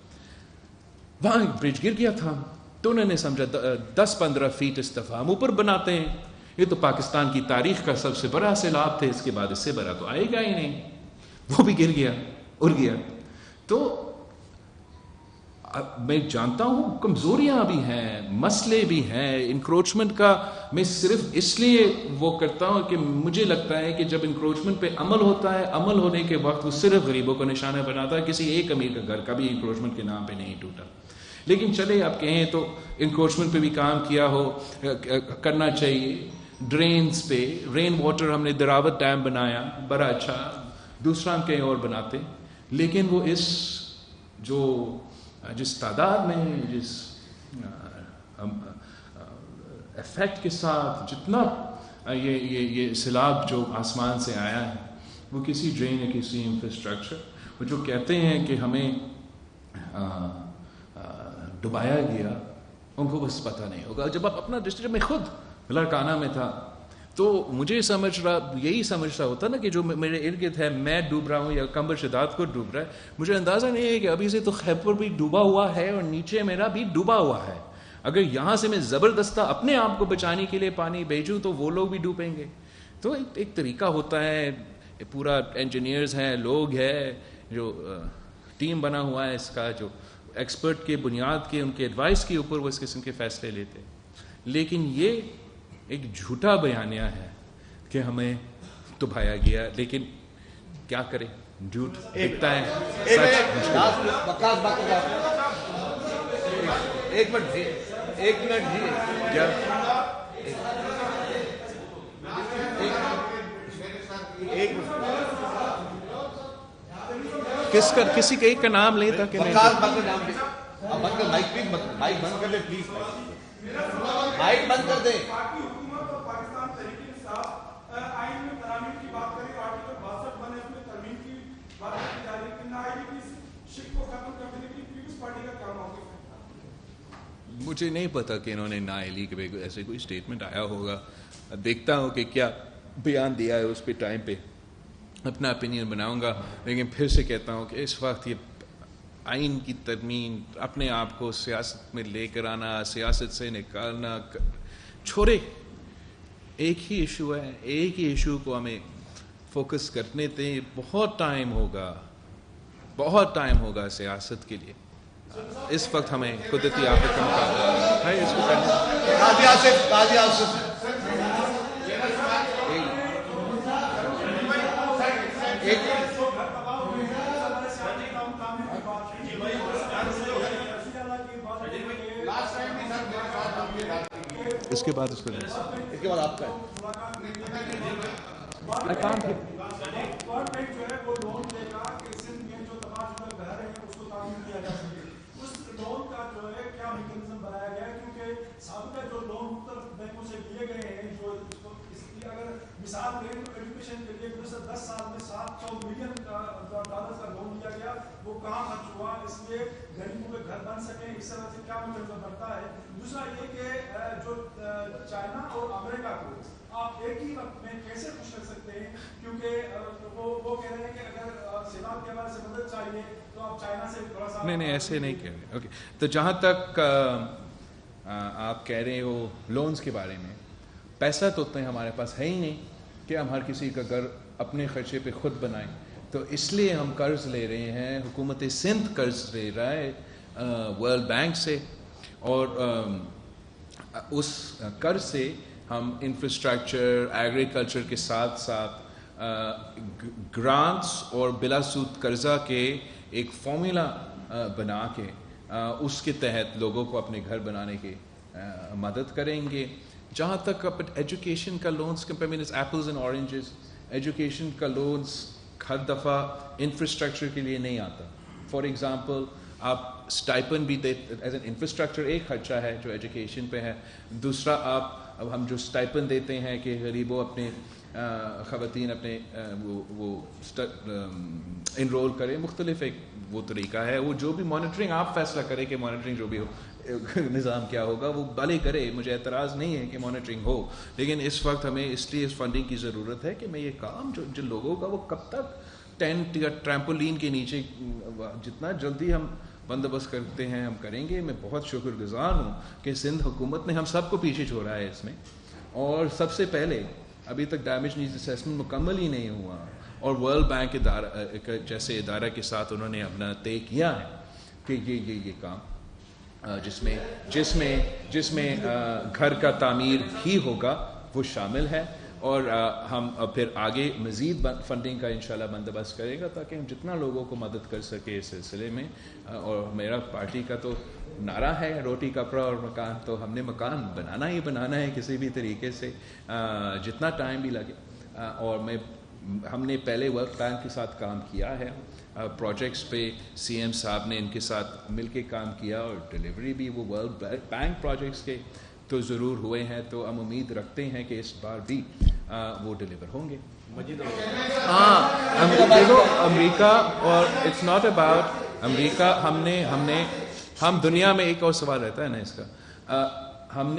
وہاں ایک برج گر گیا تھا. تو انہوں نے سمجھا 10-15 فیٹ اس دفعہ ہم اوپر بناتے ہیں, یہ تو پاکستان کی تاریخ کا سب سے بڑا سیلاب تھے, اس کے بعد اس سے بڑا تو آئے گا ہی نہیں. وہ بھی گر گیا, اڑ گیا. تو میں جانتا ہوں کمزوریاں بھی ہیں, مسئلے بھی ہیں, انکروچمنٹ کا میں صرف اس لیے وہ کرتا ہوں کہ مجھے لگتا ہے کہ جب انکروچمنٹ پہ عمل ہوتا ہے, عمل ہونے کے وقت وہ صرف غریبوں کو نشانہ بناتا ہے, کسی ایک امیر کا گھر کبھی انکروچمنٹ کے نام پہ نہیں ٹوٹا. لیکن چلے آپ کہیں تو انکروچمنٹ پہ بھی کام کیا ہو, کرنا چاہیے. ڈرینز پہ رین واٹر ہم نے دراوت ڈیم بنایا, بڑا اچھا, دوسرا ہم کہیں اور بناتے, لیکن وہ جس تعداد میں, جس افیکٹ کے ساتھ جتنا یہ سیلاب جو آسمان سے آیا ہے, وہ کسی ڈرین یا کسی انفراسٹرکچر, وہ جو کہتے ہیں کہ ہمیں ڈبایا گیا, ان کو بس پتہ نہیں ہوگا. جب آپ اپنا ڈسٹرکٹ میں خود لڑکانہ میں تھا تو مجھے یہی سمجھ رہا ہوتا نا کہ جو میرے ارد گرد ہے میں ڈوب رہا ہوں یا کمبر شداد کو ڈوب رہا ہے, مجھے اندازہ نہیں ہے کہ ابھی سے تو خیبر بھی ڈوبا ہوا ہے اور نیچے میرا بھی ڈوبا ہوا ہے. اگر یہاں سے میں زبردستہ اپنے آپ کو بچانے کے لیے پانی بھیجوں تو وہ لوگ بھی ڈوبیں گے. تو ایک طریقہ ہوتا ہے, پورا انجینئرز ہیں, لوگ ہیں, جو ٹیم بنا ہوا ہے اس کا, جو ایکسپرٹ کے بنیاد کے ان کے ایڈوائس کے اوپر وہ اس قسم کے فیصلے لیتے ہیں. لیکن یہ ایک جھوٹا بیانیہ ہے کہ ہمیں دبایا گیا, لیکن کیا کریں, جھوٹ دکھتا ہے, ایک منٹ جی کیا کسی کے ایک کا نام لیں تاکہ مائک بند کر لے پلیز, مائک بند کر دے. حکومت اور پاکستان تحریک انصاف آئین میں ترامیم کی بات کریں, آرٹیکل 62 بنے اس میں ترمیم کی بات کی جا رہی ہے کہ نااہلی کی شک کو ختم کرنے کے لیے پیپلز پارٹی کا کیا موقف ہے؟ مجھے نہیں پتا کہ انہوں نے نااہلی کے ایسے کوئی اسٹیٹمنٹ آیا ہوگا, دیکھتا ہوں کہ کیا بیان دیا ہے اس پہ, ٹائم پہ اپنا اپینین بناؤں گا. لیکن پھر سے کہتا ہوں کہ اس وقت یہ آئین کی ترمیم, اپنے آپ کو سیاست میں لے کر آنا, سیاست سے نکالنا, چھوڑے. ایک ہی ایشو ہے, ایک ہی ایشو کو ہمیں فوکس کرنے دیں. بہت ٹائم ہوگا سیاست کے لیے. اس وقت ہمیں قدرتی آفت کا مقابلہ ہے, اس کو اس کے بعد آپ کا مثال دیں تو ایجوکیشن کے لیے گزشتہ 10 سال میں $700 ملین کا لون دیا گیا, وہ کہاں خرچ ہوا, اس لیے غریبوں کے گھر بن سکیں, اس طرح سے کیا میکانزم بنتا ہے. دوسرا یہ کہ جو چائنا اور امریکہ کو آپ ایک ہی وقت میں کیسے خوش کر سکتے ہیں, کیونکہ وہ کہہ رہے ہیں کہ اگر سیلاب کے حوالے سے مدد چاہیے تو آپ چائنا سے تھوڑا سا. نہیں ایسے نہیں کہہ رہے. اوکے, تو جہاں تک آپ کہہ رہے ہو لونز کے بارے میں, پیسہ تو اتنے ہمارے پاس ہے ہی نہیں کہ ہم ہر کسی کا گھر اپنے خرچے پہ خود بنائیں. تو اس لیے ہم قرض لے رہے ہیں, حکومت سندھ قرض لے رہا ہے ورلڈ بینک سے, اور اس قرض سے ہم انفراسٹرکچر, ایگریکلچر کے ساتھ ساتھ گرانٹس اور بلا سود قرضہ کے ایک فارمولا بنا کے اس کے تحت لوگوں کو اپنے گھر بنانے کی مدد کریں گے. جہاں تک ایجوکیشن کا loans apples and oranges, education کا لونس ہر دفعہ انفراسٹرکچر کے لیے نہیں آتا. فار ایگزامپل آپ اسٹائپن بھی ایز این انفراسٹرکچر ایک خرچہ ہے جو ایجوکیشن پہ ہے. دوسرا ہم جو اسٹائپن دیتے ہیں کہ غریبوں اپنے خواتین اپنے وہ انرول کریں, مختلف ایک وہ طریقہ ہے. وہ جو بھی مانیٹرنگ آپ فیصلہ کریں کہ مانیٹرنگ جو بھی ہو نظام کیا ہوگا وہ بھلے کرے, مجھے اعتراض نہیں ہے کہ مانیٹرنگ ہو. لیکن اس وقت ہمیں اس لیے اس فنڈنگ کی ضرورت ہے کہ میں یہ کام جو جن لوگوں کا وہ کب تک ٹینٹ یا ٹریمپولین کے نیچے جتنا جلدی ہم بندوبست کرتے ہیں ہم کریں گے. میں بہت شکر گزار ہوں کہ سندھ حکومت نے ہم سب کو پیچھے چھوڑا ہے اس میں. اور سب سے پہلے ابھی تک ڈیمیج نیڈز اسیسمنٹ مکمل ہی نہیں ہوا, اور ورلڈ بینک جیسے ادارہ کے ساتھ انہوں نے اپنا طے کیا ہے کہ یہ کام جس میں گھر کا تعمیر ہی ہوگا وہ شامل ہے. اور ہم پھر آگے مزید فنڈنگ کا انشاءاللہ بندوبست کرے گا تاکہ ہم جتنا لوگوں کو مدد کر سکے اس سلسلے میں. اور میرا پارٹی کا تو نعرہ ہے روٹی کپڑا اور مکان, تو ہم نے مکان بنانا ہی بنانا ہے کسی بھی طریقے سے, جتنا ٹائم بھی لگے. اور ہم نے پہلے ورلڈ بینک کے ساتھ کام کیا ہے پروجیکٹس پہ, سی ایم صاحب نے ان کے ساتھ مل کے کام کیا, اور ڈلیوری بھی وہ ورلڈ بینک پروجیکٹس کے تو ضرور ہوئے ہیں. تو ہم امید رکھتے ہیں کہ اس بار بھی وہ ڈلیور ہوں گے. امریکہ اور اٹس ناٹ اباؤٹ امریکہ. ہم دنیا میں ایک اور سوال رہتا ہے نا اس کا, ہم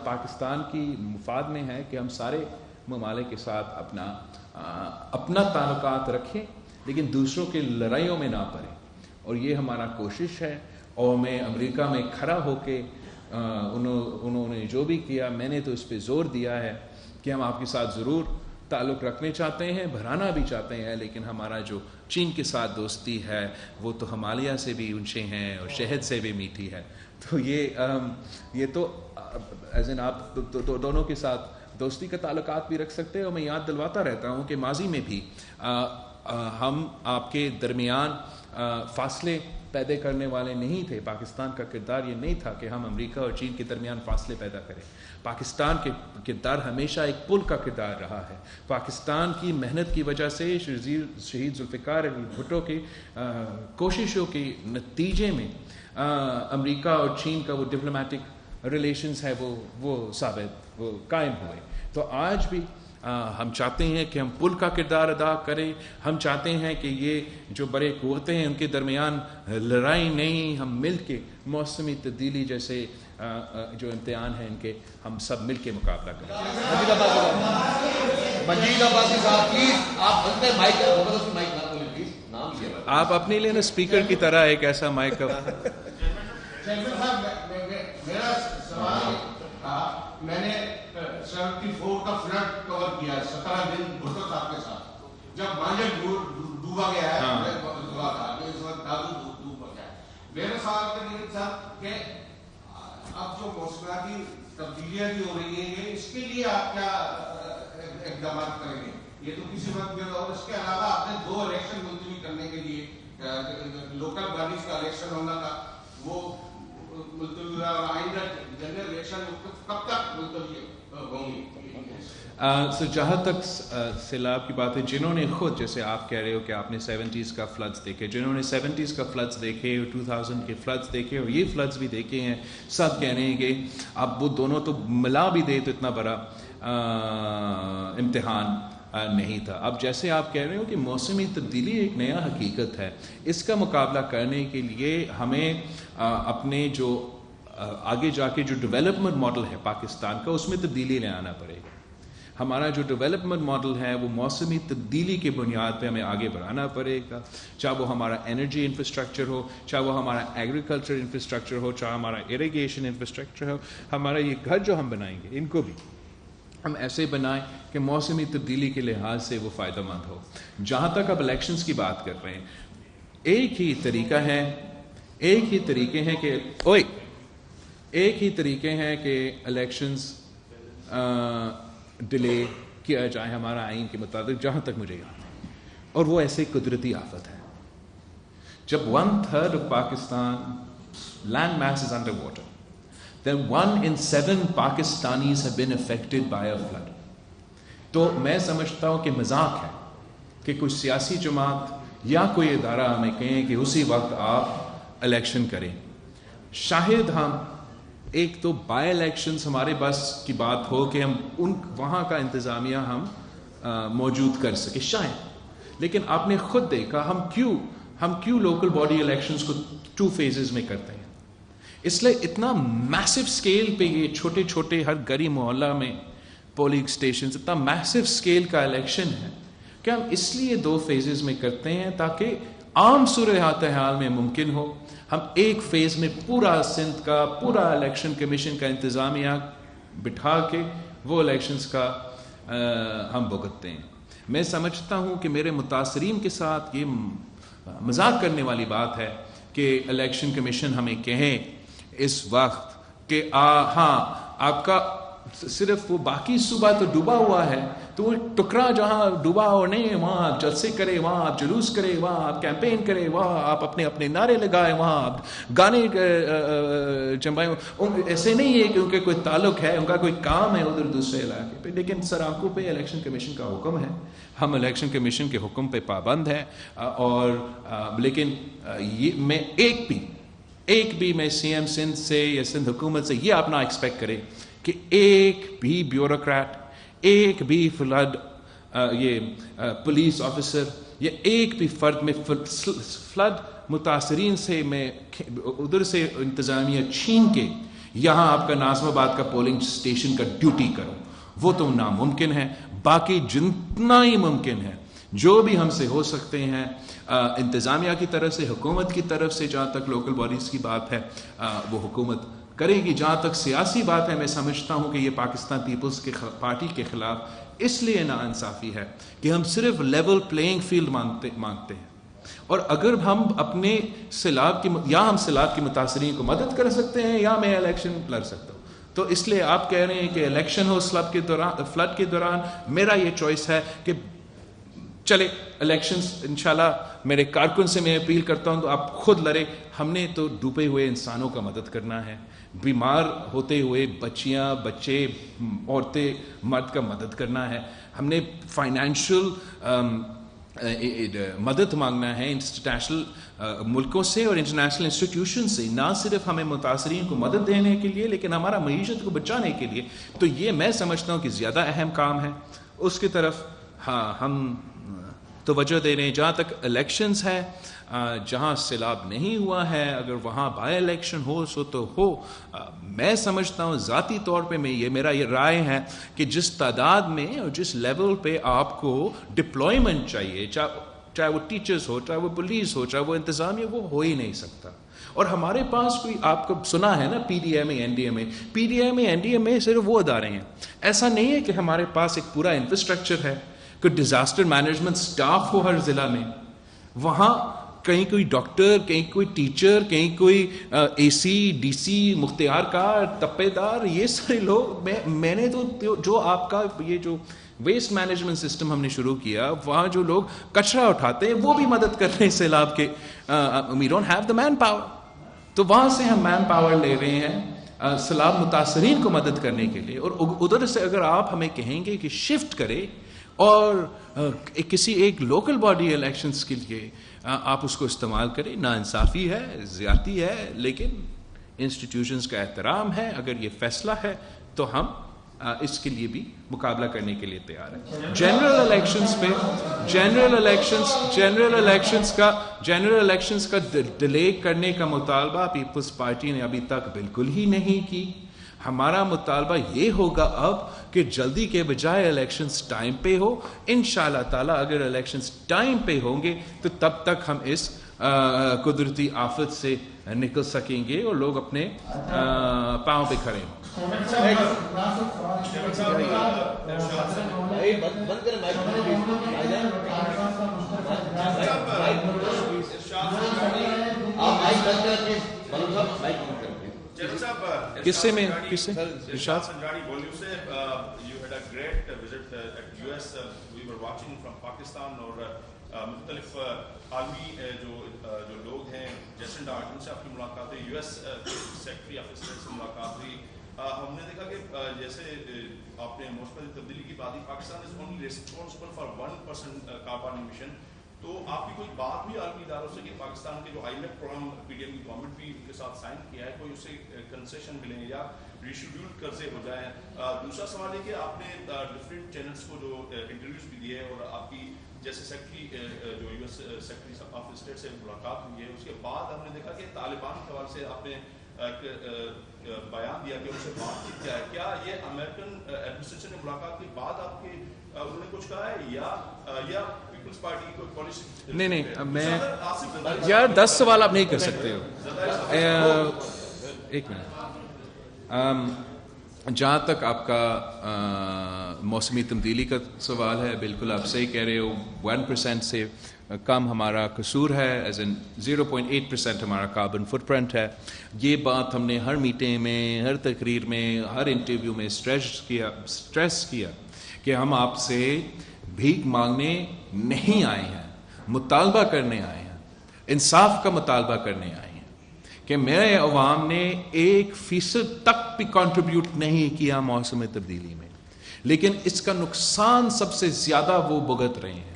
پاکستان کی مفاد میں ہے کہ ہم سارے ممالک کے ساتھ اپنا تعلقات رکھیں لیکن دوسروں کے لڑائیوں میں نہ پڑیں، اور یہ ہمارا کوشش ہے. اور میں امریکہ میں کھڑا ہو کے انہوں نے جو بھی کیا، میں نے تو اس پہ زور دیا ہے کہ ہم آپ کے ساتھ ضرور تعلق رکھنے چاہتے ہیں، بڑھانا بھی چاہتے ہیں، لیکن ہمارا جو چین کے ساتھ دوستی ہے وہ تو ہمالیہ سے بھی اونچے ہیں اور شہد سے بھی میٹھی ہے. تو یہ تو ایز ان آپ دونوں کے ساتھ دوستی کا تعلقات بھی رکھ سکتے ہیں. اور میں یاد دلواتا رہتا ہوں کہ ماضی میں بھی ہم آپ کے درمیان فاصلے پیدا کرنے والے نہیں تھے. پاکستان کا کردار یہ نہیں تھا کہ ہم امریکہ اور چین کے درمیان فاصلے پیدا کریں. پاکستان کے کردار ہمیشہ ایک پل کا کردار رہا ہے. پاکستان کی محنت کی وجہ سے شہید ذوالفقار علی بھٹو کی کوششوں کے نتیجے میں امریکہ اور چین کا وہ ڈپلومیٹک ریلیشنز ہے وہ ثابت وہ قائم ہوئے. تو آج بھی ہم چاہتے ہیں کہ ہم پل کا کردار ادا کریں. ہم چاہتے ہیں کہ یہ جو بڑے قوتیں ہیں ان کے درمیان لڑائی نہیں، ہم مل کے موسمی تبدیلی جیسے جو امتحان ہیں ان کے ہم سب مل کے مقابلہ کریں. مجید عباسی صاحب پلیز آپ ہنستے مائک نہ بولیں پلیز. نام یہ آپ اپنے لیے نا اسپیکر کی طرح ایک ایسا مائک میرا سوال تھا، میں نے 74 کا فلڈ کور کیا 17 دن بھٹو صاحب کے ساتھ، جب مانجر ڈوبا گیا ہے. میرا سوال صاحب کہ اب جو موسمیاتی تبدیلیاں بھی ہو رہی ہیں اس کے لیے آپ کیا اقدامات کریں گے؟ یہ تو کسی وقت اور اس کے علاوہ آپ نے 2 الیکشن ملتوی کرنے کے لیے لوکل باڈیز کا الیکشن ہونا تھا، وہ ملتوی ہوا، اور آئندہ جنرل الیکشن کب تک ملتوی ہوں گی؟ جہاں تک سیلاب کی بات ہے، جنہوں نے خود جیسے آپ کہہ رہے ہو کہ آپ نے 70s کا فلڈز دیکھے، جنہوں نے 70s کا فلڈز دیکھے اور 2000 کے فلڈز دیکھے اور یہ فلڈز بھی دیکھے ہیں، سب کہہ رہے ہیں کہ اب وہ دونوں تو ملا بھی دے تو اتنا بڑا امتحان نہیں تھا. اب جیسے آپ کہہ رہے ہو کہ موسمی تبدیلی ایک نیا حقیقت ہے، اس کا مقابلہ کرنے کے لیے ہمیں اپنے جو آگے جا کے جو ڈیولپمنٹ ماڈل ہے پاکستان کا اس میں تبدیلی لے آنا پڑے گا. ہمارا جو ڈیولپمنٹ ماڈل ہے وہ موسمی تبدیلی کی بنیاد پہ ہمیں آگے بڑھانا پڑے گا، چاہے وہ ہمارا انرجی انفراسٹرکچر ہو، چاہے وہ ہمارا ایگریکلچر انفراسٹرکچر ہو، چاہے ہمارا اریگیشن انفراسٹرکچر ہو. ہمارا یہ گھر جو ہم بنائیں گے ان کو بھی ہم ایسے بنائیں کہ موسمی تبدیلی کے لحاظ سے وہ فائدہ مند ہو. جہاں تک اب الیکشنز کی بات کر رہے ہیں، ایک ہی طریقہ ہے، ایک ہی طریقے ہیں کہ الیکشنز ڈیلے کیا جائے ہمارا آئین کے مطابق، جہاں تک مجھے یاد ہے، اور وہ ایسے قدرتی آفت ہے. جب 1/3 of Pakistan land mass is under water, then 1 in 7 Pakistanis have been affected by a flood. تو میں سمجھتا ہوں کہ مذاق ہے کہ کچھ سیاسی جماعت یا کوئی ادارہ ہمیں کہیں کہ اسی وقت آپ الیکشن کریں. شاید ہم ایک تو بائی الیکشنز ہمارے بس کی بات ہو کہ ہم وہاں کا انتظامیہ ہم موجود کر سکے شاید، لیکن آپ نے خود دیکھا ہم کیوں لوکل باڈی الیکشنز کو 2 phases میں کرتے ہیں. اس لیے اتنا میسو اسکیل پہ یہ چھوٹے چھوٹے ہر گلی محلہ میں پولنگ اسٹیشنز، اتنا میسو اسکیل کا الیکشن ہے کہ ہم اس لیے 2 phases میں کرتے ہیں تاکہ عام صورتحال میں ممکن ہو ہم ایک فیز میں پورا سندھ کا پورا الیکشن کمیشن کا انتظامیہ بٹھا کے وہ الیکشنز کا ہم بھگتتے ہیں. میں سمجھتا ہوں کہ میرے متاثرین کے ساتھ یہ مذاق کرنے والی بات ہے کہ الیکشن کمیشن ہمیں کہیں اس وقت کہ ہاں آپ کا صرف وہ باقی صوبہ تو ڈوبا ہوا ہے، تو وہ ٹکڑا جہاں ڈوبا ہو نہیں وہاں آپ جلسے کرے، وہاں آپ جلوس کرے، وہاں آپ کیمپین کرے، وہاں آپ اپنے نعرے لگائے، وہاں آپ گانے چمبائیں. ایسے نہیں ہے کہ ان کے کوئی تعلق ہے، ان کا کوئی کام ہے ادھر دوسرے علاقے پہ، لیکن سر آنکھوں پہ الیکشن کمیشن کا حکم ہے، ہم الیکشن کمیشن کے حکم پہ پابند ہیں. اور لیکن میں ایک بھی میں سی ایم سندھ سے یا سندھ حکومت سے یہ آپ نہ ایکسپیکٹ کرے کہ ایک بھی بیوروکریٹ، ایک بھی فلڈ پولیس آفیسر یا ایک بھی فرد میں فلڈ متاثرین سے میں ادھر سے انتظامیہ چھین کے یہاں آپ کا ناظم آباد کا پولنگ اسٹیشن کا ڈیوٹی کروں وہ تو ناممکن ہے. باقی جتنا ہی ممکن ہے جو بھی ہم سے ہو سکتے ہیں انتظامیہ کی طرف سے, حکومت کی طرف سے, جہاں تک لوکل باڈیز کی بات ہے وہ حکومت کرے گی. جہاں تک سیاسی بات ہے میں سمجھتا ہوں کہ یہ پاکستان پیپلز کے پارٹی کے خلاف اس لیے ناانصافی ہے کہ ہم صرف لیول پلینگ فیلڈ مانگتے ہیں, اور اگر ہم اپنے سیلاب کی متاثرین کو مدد کر سکتے ہیں یا میں الیکشن لڑ سکتا ہوں, تو اس لیے آپ کہہ رہے ہیں کہ الیکشن ہو فلڈ کے دوران, میرا یہ چوائس ہے کہ چلے الیکشنز انشاءاللہ میرے کارکن سے میں اپیل کرتا ہوں تو آپ خود لڑے. ہم نے تو ڈوبے ہوئے انسانوں کا مدد کرنا ہے, بیمار ہوتے ہوئے بچیاں, بچے, عورتیں, مرد کا مدد کرنا ہے. ہم نے فائنینشیل مدد مانگنا ہے انٹرنیشنل ملکوں سے اور انٹرنیشنل انسٹیٹیوشن سے, نہ صرف ہمیں متاثرین کو مدد دینے کے لیے لیکن ہمارا معیشت کو بچانے کے لیے. تو یہ میں سمجھتا ہوں کہ زیادہ اہم کام ہے, اس کی طرف ہم توجہ دے رہے ہیں. جہاں تک الیکشنز ہے, جہاں سیلاب نہیں ہوا ہے اگر وہاں بائی الیکشن ہو سو تو ہو. میں سمجھتا ہوں ذاتی طور پہ میرا یہ رائے ہے کہ جس تعداد میں اور جس لیول پہ آپ کو ڈپلائمنٹ چاہیے, چاہے وہ ٹیچرز ہو, چاہے وہ پولیس ہو, چاہے وہ انتظامیہ, وہ ہو ہی نہیں سکتا. اور ہمارے پاس کوئی, آپ کو سنا ہے نا پی ڈی ایم اے, این ڈی ایم اے, پی ڈی ایم اے, این ڈی ایم اے صرف وہ ادارے ہیں. ایسا نہیں ہے کہ ہمارے پاس ایک پورا انفراسٹرکچر ہے, کوئی ڈیزاسٹر مینجمنٹ سٹاف ہو ہر ضلع میں. وہاں کہیں کوئی ڈاکٹر, کہیں کوئی ٹیچر, کہیں کوئی اے سی, ڈی سی, مختار کار, تپے دار, یہ سارے لوگ. میں نے تو جو آپ کا یہ جو ویسٹ مینجمنٹ سسٹم ہم نے شروع کیا, وہاں جو لوگ کچرا اٹھاتے ہیں وہ بھی مدد کر رہے ہیں سیلاب کے. We don't have the manpower, تو وہاں سے ہم مین پاور لے رہے ہیں سیلاب متاثرین کو مدد کرنے کے لیے. اور ادھر سے اگر آپ ہمیں کہیں گے کہ شفٹ کرے اور کسی ایک لوکل باڈی الیکشنز کے لیے آپ اس کو استعمال کریں, ناانصافی ہے, زیادتی ہے, لیکن انسٹیٹیوشنز کا احترام ہے. اگر یہ فیصلہ ہے تو ہم اس کے لیے بھی مقابلہ کرنے کے لیے تیار ہیں. جنرل الیکشنز کا ڈیلے کرنے کا مطالبہ پیپلز پارٹی نے ابھی تک بالکل ہی نہیں کی. ہمارا مطالبہ یہ ہوگا اب کہ جلدی کے بجائے الیکشنز ٹائم پہ ہو. انشاءاللہ تعالیٰ اگر الیکشنز ٹائم پہ ہوں گے تو تب تک ہم اس قدرتی آفت سے نکل سکیں گے اور لوگ اپنے پاؤں پہ کھڑے ہوں. کس سے میں ارشاد مختلف عالمی جو لوگ ہیں, جیسن ڈارٹن سے آپ کی ملاقات ہوئی, U S secretary of state سے ملاقات ہوئی. ہم نے دیکھا کہ جیسے آپ نے موسم تبدیلی کی بات کی, Pakistan is only responsible for 1% carbon emission. تو آپ کی کوئی بات بھی عالمی اداروں سے کہ پاکستان کے جو I M F programme P D M کی گورنمنٹ بھی ان کے ساتھ سائن کیا ہے, کوئی اس سے کنسیشن ملیں یا ریشیڈیول قرضے ہو جائیں؟ دوسرا سوال ہے کہ آپ نے ڈفرینٹ چینلس کو جو انٹرویوز بھی دیے اور آپ کی جیسے سیکرٹری جو U S secretary of state سے ملاقات ہوئی ہے, اس کے بعد ہم نے دیکھا کہ طالبان کے حوالے سے آپ نے ایک بیان دیا کہ ان سے بات چیت کیا ہے. کیا یہ امریکن ایڈمنسٹریشن نے ملاقات کے بعد آپ کے انہوں نے کچھ کہا ہے یا پیپلز پارٹی کی کوئی پالیسی؟ نہیں, میں یار 10 سوال آپ نہیں کر سکتے ہو. ایک منٹ. جہاں تک آپ کا موسمی تبدیلی کا سوال ہے, بالکل آپ صحیح کہہ رہے ہو. 1% سے کم ہمارا قصور ہے, ایز ان 0.8% ہمارا کاربن فٹ پرنٹ ہے. یہ بات ہم نے ہر میٹنگ میں, ہر تقریر میں, ہر انٹرویو میں اسٹریس کیا کہ ہم آپ سے بھیک مانگنے نہیں آئے ہیں, مطالبہ کرنے آئے ہیں, انصاف کا مطالبہ کرنے آئے ہیں کہ میرے عوام نے 1% تک بھی کنٹریبیوٹ نہیں کیا موسم تبدیلی میں, لیکن اس کا نقصان سب سے زیادہ وہ بھگت رہے ہیں.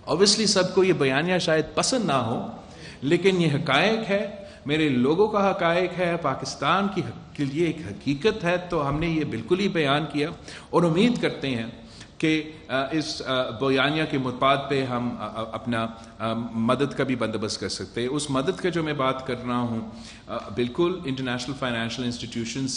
اوبیسلی سب کو یہ بیانیہ شاید پسند نہ ہو, لیکن یہ حقائق ہے, میرے لوگوں کا حقائق ہے, پاکستان کے لیے ایک حقیقت ہے. تو ہم نے یہ بالکل ہی بیان کیا اور امید کرتے ہیں کہ اس بیانیہ کے مفاد پہ ہم اپنا مدد کا بھی بندوبست کر سکتے ہیں. اس مدد کا جو میں بات کر رہا ہوں, بالکل international financial institutions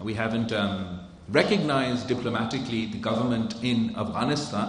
we haven't recognized diplomatically the government in Afghanistan,